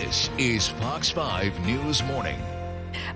This is Fox 5 News Morning.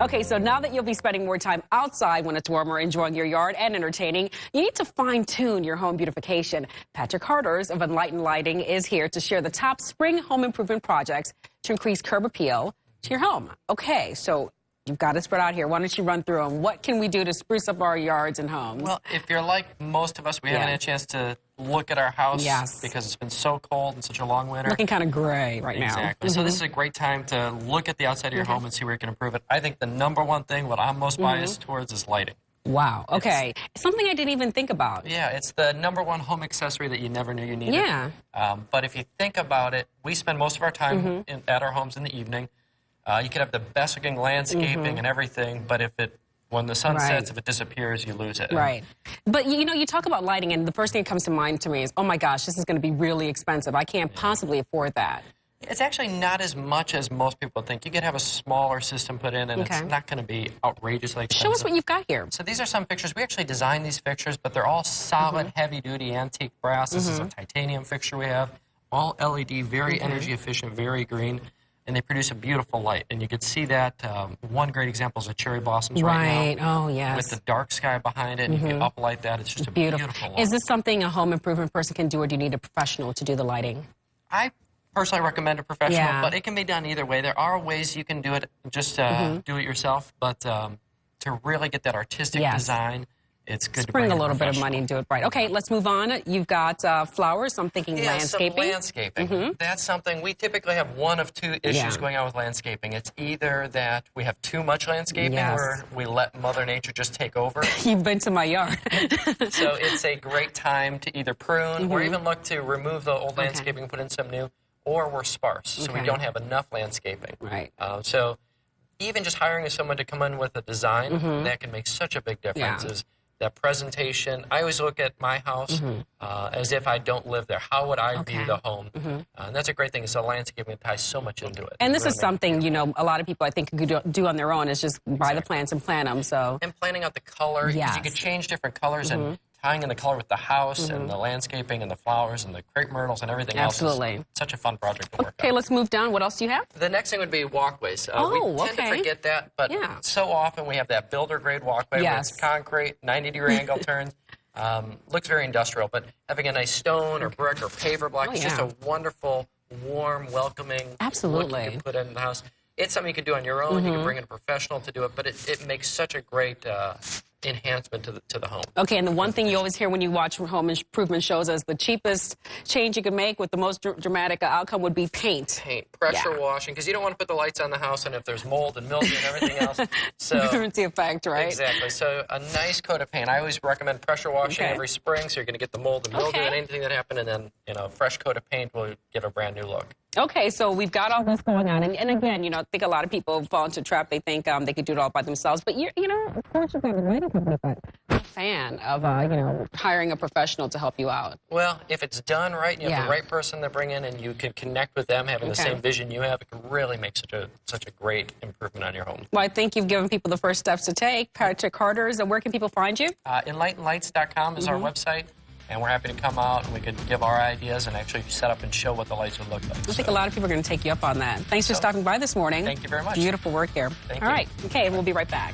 Okay, so now that you'll be spending more time outside when it's warmer, enjoying your yard and entertaining, you need to fine-tune your home beautification. Patrick Harders of Enlightened Lighting is here to share the top spring home improvement projects to increase curb appeal to your home. Okay, so you've got it spread out here. Why don't you run through them? What can we do to spruce up our yards and homes? Well, if you're like most of us, we haven't had a chance to look at our house because it's been so cold and such a long winter. Looking kind of gray right now. Exactly. So this is a great time to look at the outside of your home and see where you can improve it. I think the number one thing, what I'm most biased towards, is lighting. Wow. Okay. Something I didn't even think about. Yeah, it's the number one home accessory that you never knew you needed. Yeah. But if you think about it, we spend most of our time at our homes in the evening. You could have the best looking landscaping and everything, but when the sun sets, if it disappears, you lose it. Right. But, you know, you talk about lighting, and the first thing that comes to mind to me is, oh, my gosh, this is going to be really expensive. I can't possibly afford that. It's actually not as much as most people think. You could have a smaller system put in, and it's not going to be outrageously expensive. Show us what you've got here. So these are some fixtures. We actually designed these fixtures, but they're all solid, heavy-duty antique brass. This is a titanium fixture we have. All LED, very energy efficient, very green. And they produce a beautiful light. And you can see that. One great example is the cherry blossoms right now. Oh, yes. With the dark sky behind it, and you can uplight that. It's just a beautiful light. Is this something a home improvement person can do, or do you need a professional to do the lighting? I personally recommend a professional, but it can be done either way. There are ways you can do it, just do it yourself. But to really get that artistic design, it's good to bring a little bit of money and do it right. Okay, let's move on. You've got flowers, so I'm thinking landscaping. Some landscaping. That's something we typically have one of two issues going on with landscaping. It's either that we have too much landscaping where we let Mother Nature just take over. You've been to my yard. So it's a great time to either prune or even look to remove the old landscaping and put in some new, or we're sparse, so we don't have enough landscaping. Right. So even just hiring someone to come in with a design, that can make such a big difference. That presentation, I always look at my house as if I don't live there. How would I view the home? And that's a great thing. It's a landscaping that ties so much into it. And this is something, you know, a lot of people I think could do on their own, is just buy the plants and plant them. So. And planning out the color, because you could change different colors and tying in the color with the house and the landscaping and the flowers and the crepe myrtles and everything else. Absolutely. Such a fun project to work on. Okay, let's move down. What else do you have? The next thing would be walkways. We tend to forget that, but so often we have that builder-grade walkway where it's concrete, 90-degree angle turns. Looks very industrial, but having a nice stone or brick or paver block is just a wonderful, warm, welcoming look you can put in the house. It's something you can do on your own. You can bring in a professional to do it, but it makes such a great enhancement to the home. Okay, and the one thing you always hear when you watch home improvement shows is the cheapest change you can make with the most dramatic outcome would be paint. Pressure washing, because you don't want to put the lights on the house and if there's mold and mildew and everything else. So the effect, right? Exactly. So a nice coat of paint. I always recommend pressure washing every spring, so you're going to get the mold and mildew and anything that happened, and then a fresh coat of paint will give a brand new look. Okay, so we've got all this going on, and again, I think a lot of people fall into a trap. They think they could do it all by themselves, but of course, you've got a lighting company, but I'm a fan of hiring a professional to help you out. Well, if it's done right, and you have the right person to bring in, and you can connect with them, having the same vision you have, it can really make such a great improvement on your home. Well, I think you've given people the first steps to take. Patrick Harders, where can people find you? EnlightenedLights.com is our website. And we're happy to come out, and we could give our ideas and actually set up and show what the lights would look like. I think a lot of people are going to take you up on that. Thanks for stopping by this morning. Thank you very much. Beautiful work here. Thank you. All right. Okay, we'll be right back.